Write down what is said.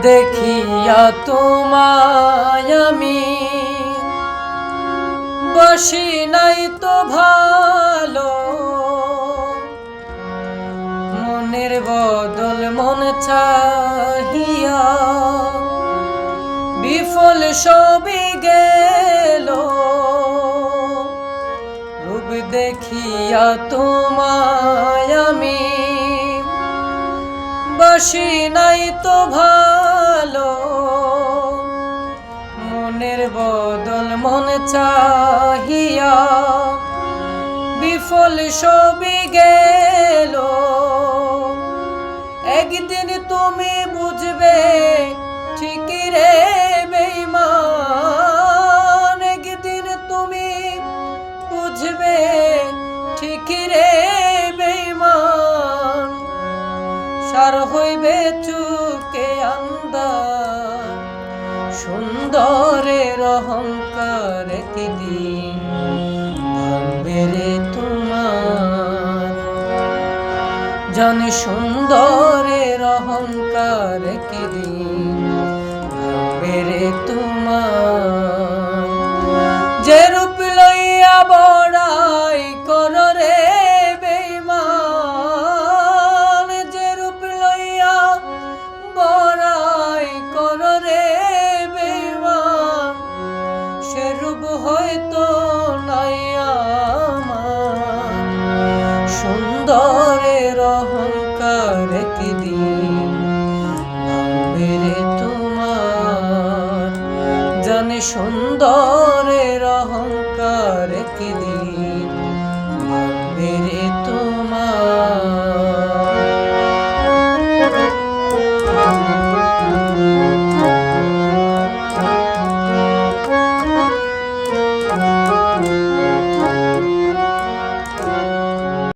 দেখিয়া তোমায় আমি বসি নাই তো ভালো, মনের বদল মন চাহিয়া বিফল সবই গেল। রূপ দেখিয়া তোমায় আমি বসি নাই তো ভালো, মনের বদল মন চাহিয়া বিফল সবই গেল। একদিন তুমি বুঝবে ঠিক রে বেঈমান, একদিন তুমি বুঝবে ঠিক রে বেঈমান। সার হইবে চুকে আন্দার সুন্দরের অহংকার, একদিন ভাঙবে রে তোমার জানে সুন্দরের অহংকার, একদিন ভাঙবে রে তোমার। যে রূপ লইয়া বড়াই কর রে বেঈমান, যে রূপ লইয়া বড়াই কর রে বেঈমান, সে রূপ হয়তো নাই আমার। সুন্দরের অহংকার একদিন ভাঙবে রে তোমার জানে সুন্দর